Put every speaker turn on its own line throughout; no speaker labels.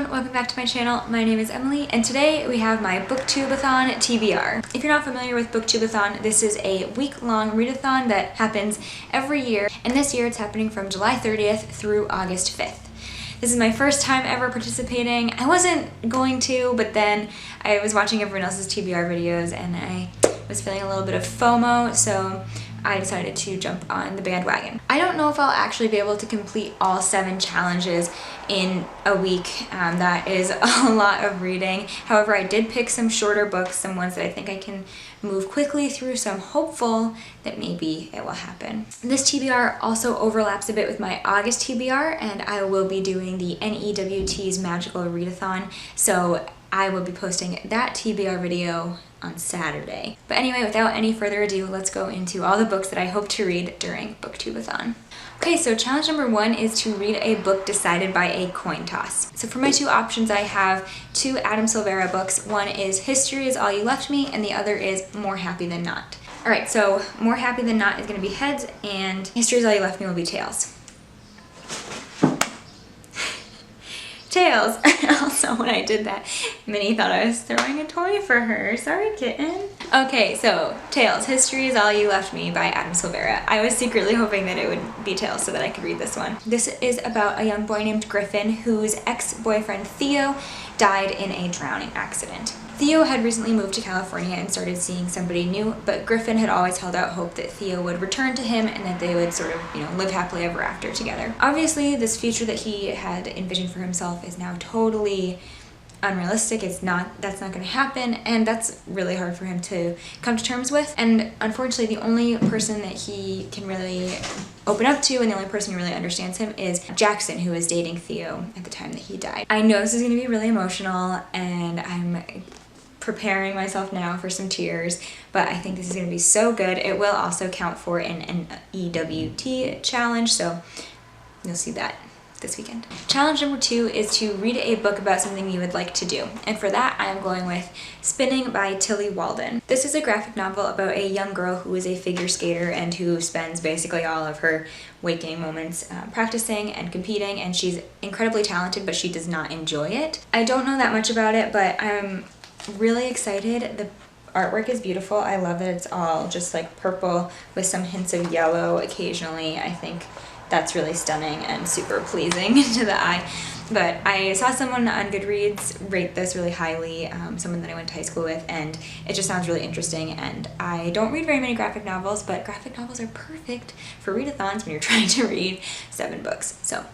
welcome back to my channel. My name is Emily and today we have my Booktube-a-thon TBR. If you're not familiar with Booktube-a-thon, this is a week-long readathon that happens every year, and this year it's happening from July 30th through August 5th. This is my first time ever participating. I wasn't going to, but then I was watching everyone else's TBR videos and I was feeling a little bit of FOMO, so I decided to jump on the bandwagon. I don't know if I'll actually be able to complete all 7 challenges in a week. That is a lot of reading. However, I did pick some shorter books, some ones that I think I can move quickly through, so I'm hopeful that maybe it will happen. This TBR also overlaps a bit with my August TBR, and I will be doing the NEWT's Magical Readathon, so I will be posting that TBR video on Saturday. But anyway, without any further ado, let's go into all the books that I hope to read during Booktube-a-thon. Okay, so challenge number 1 is to read a book decided by a coin toss. So for my 2 options, I have 2 Adam Silvera books. One is History Is All You Left Me, and the other is More Happy Than Not. Alright, so More Happy Than Not is going to be heads, and History Is All You Left Me will be tails. Tails! Also, when I did that, Minnie thought I was throwing a toy for her. Sorry, kitten. Okay, so Tails, History Is All You Left Me by Adam Silvera. I was secretly hoping that it would be Tails so that I could read this one. This is about a young boy named Griffin whose ex-boyfriend Theo died in a drowning accident. Theo had recently moved to California and started seeing somebody new, but Griffin had always held out hope that Theo would return to him and that they would sort of, live happily ever after together. Obviously, this future that he had envisioned for himself is now totally unrealistic. That's not going to happen, and that's really hard for him to come to terms with. And unfortunately, the only person that he can really open up to and the only person who really understands him is Jackson, who was dating Theo at the time that he died. I know this is going to be really emotional, and I'm preparing myself now for some tears, but I think this is going to be so good. It will also count for an EWT challenge, so you'll see that this weekend. Challenge number 2 is to read a book about something you would like to do, and for that I am going with Spinning by Tilly Walden. This is a graphic novel about a young girl who is a figure skater and who spends basically all of her waking moments practicing and competing, and she's incredibly talented, but she does not enjoy it. I don't know that much about it, but I'm really excited. The artwork is beautiful. I love that it's all just like purple with some hints of yellow occasionally. I think that's really stunning and super pleasing to the eye. But I saw someone on Goodreads rate this really highly, someone that I went to high school with, and it just sounds really interesting. And I don't read very many graphic novels, but graphic novels are perfect for readathons when you're trying to read 7 books. So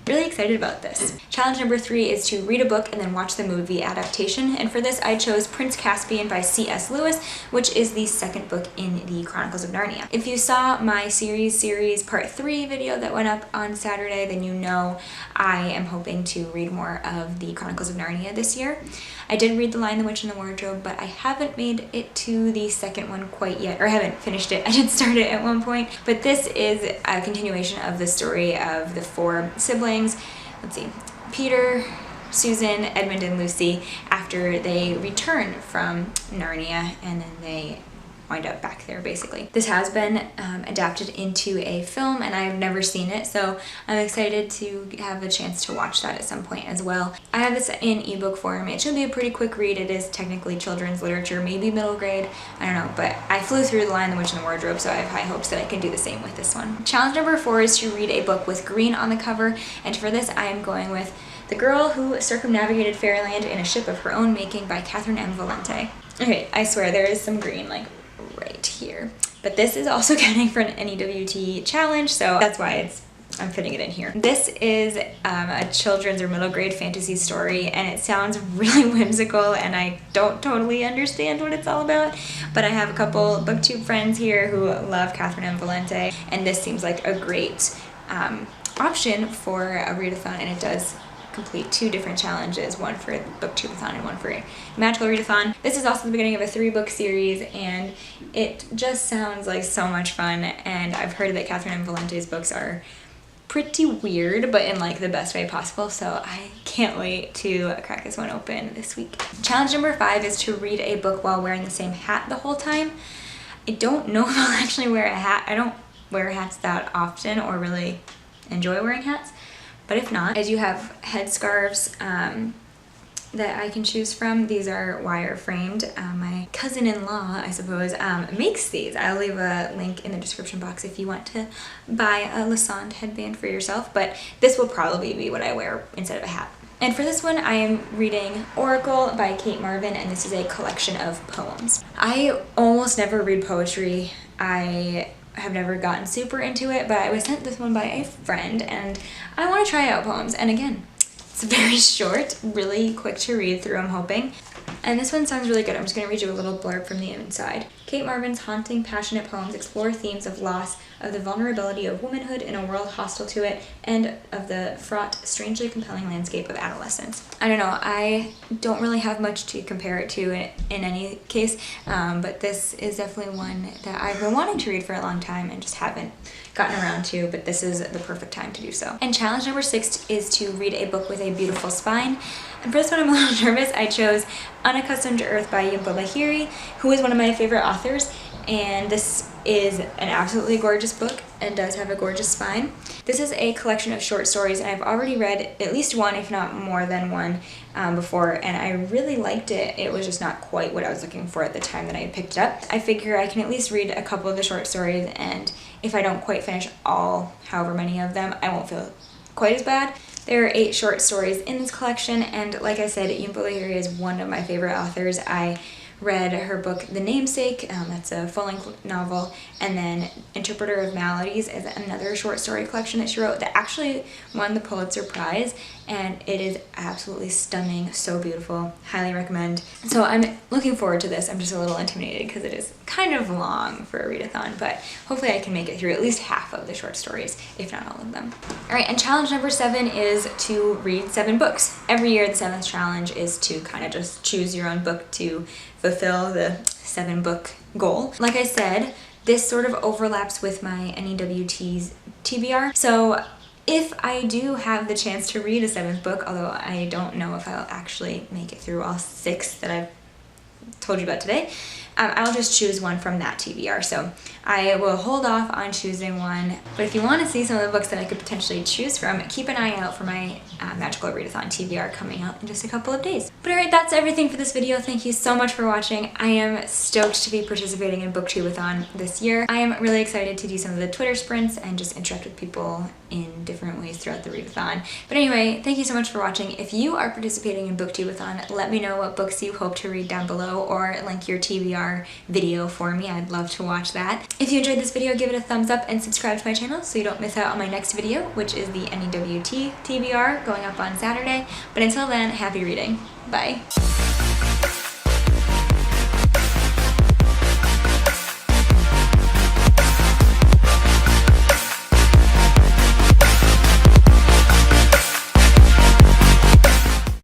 really excited about this. Challenge number 3 is to read a book and then watch the movie adaptation, and for this I chose Prince Caspian by C.S. Lewis, which is the 2nd book in the Chronicles of Narnia. If you saw my series part 3 video that went up on Saturday, then you know I am hoping to read more of the Chronicles of Narnia this year. I did read The Lion, the Witch, and the Wardrobe, but I haven't made it to the 2nd one quite yet, or I haven't finished it. I did start it at one point, but this is a continuation of the story of the 4 siblings. Let's see, Peter, Susan, Edmund, and Lucy, after they return from Narnia, and then they wind up back there basically. This has been adapted into a film, and I've never seen it, so I'm excited to have a chance to watch that at some point as well. I have this in ebook form. It should be a pretty quick read. It is technically children's literature, maybe middle grade, I don't know, but I flew through The Lion, the Witch, and the Wardrobe, so I have high hopes that I can do the same with this one. Challenge number 4 is to read a book with green on the cover, and for this I am going with The Girl Who Circumnavigated Fairyland in a Ship of Her Own Making by Catherine M. Valente. Okay, I swear there is some green like right here, but this is also counting for an NEWT challenge, so that's why I'm fitting it in here. This is a children's or middle grade fantasy story, and it sounds really whimsical, and I don't totally understand what it's all about, but I have a couple Booktube friends here who love Catherine M. Valente, and this seems like a great option for a readathon, and it does complete 2 different challenges, one for Booktube-a-thon and one for Magical Readathon. This is also the beginning of a 3-book series, and it just sounds like so much fun, and I've heard that Catherine M. Valente's books are pretty weird, but in like the best way possible, so I can't wait to crack this one open this week. Challenge number 5 is to read a book while wearing the same hat the whole time. I don't know if I'll actually wear a hat. I don't wear hats that often or really enjoy wearing hats. But if not, I do have headscarves that I can choose from. These are wire framed. My cousin-in-law, I suppose, makes these. I'll leave a link in the description box if you want to buy a Lassonde headband for yourself, but this will probably be what I wear instead of a hat. And for this one, I am reading Oracle by Kate Marvin, and this is a collection of poems. I almost never read poetry. I have never gotten super into it, but I was sent this one by a friend, and I want to try out poems. And again, it's very short, really quick to read through, I'm hoping. And this one sounds really good. I'm just going to read you a little blurb from the inside. Kate Marvin's haunting, passionate poems explore themes of loss, of the vulnerability of womanhood in a world hostile to it, and of the fraught, strangely compelling landscape of adolescence. I don't know, I don't really have much to compare it to in any case, but this is definitely one that I've been wanting to read for a long time and just haven't gotten around to, but this is the perfect time to do so. And challenge number 6 is to read a book with a beautiful spine. And for this one, I'm a little nervous. I chose Unaccustomed to Earth by Yunpo Lahiri, who is one of my favorite authors, and this is an absolutely gorgeous book and does have a gorgeous spine. This is a collection of short stories, and I've already read at least one, if not more than one, before, and I really liked it. It was just not quite what I was looking for at the time that I had picked it up. I figure I can at least read a couple of the short stories, and if I don't quite finish all, however many of them, I won't feel quite as bad. There are 8 short stories in this collection, and like I said, Yunpo Lahiri is one of my favorite authors. I read her book The Namesake, that's a full-length novel, and then Interpreter of Maladies is another short story collection that she wrote that actually won the Pulitzer Prize, and it is absolutely stunning, so beautiful, highly recommend. So I'm looking forward to this. I'm just a little intimidated because it is kind of long for a readathon, but hopefully I can make it through at least half of the short stories, if not all of them. All right, and challenge number 7 is to read 7 books. Every year the 7th challenge is to kind of just choose your own book to fulfill the 7-book goal. Like I said, this sort of overlaps with my NEWT's TBR. So if I do have the chance to read a 7th book, although I don't know if I'll actually make it through all 6 that I've told you about today, I'll just choose one from that TBR. So I will hold off on choosing one, but if you want to see some of the books that I could potentially choose from, keep an eye out for my Magical Readathon TBR coming out in just a couple of days. But alright, that's everything for this video. Thank you so much for watching. I am stoked to be participating in Booktube-a-thon this year. I am really excited to do some of the Twitter sprints and just interact with people in different ways throughout the readathon. But anyway, thank you so much for watching. If you are participating in Booktube-a-thon, let me know what books you hope to read down below, or link your TBR video for me. I'd love to watch that. If you enjoyed this video, give it a thumbs up and subscribe to my channel so you don't miss out on my next video, which is the NEWT TBR going up on Saturday. But until then, happy reading. Bye.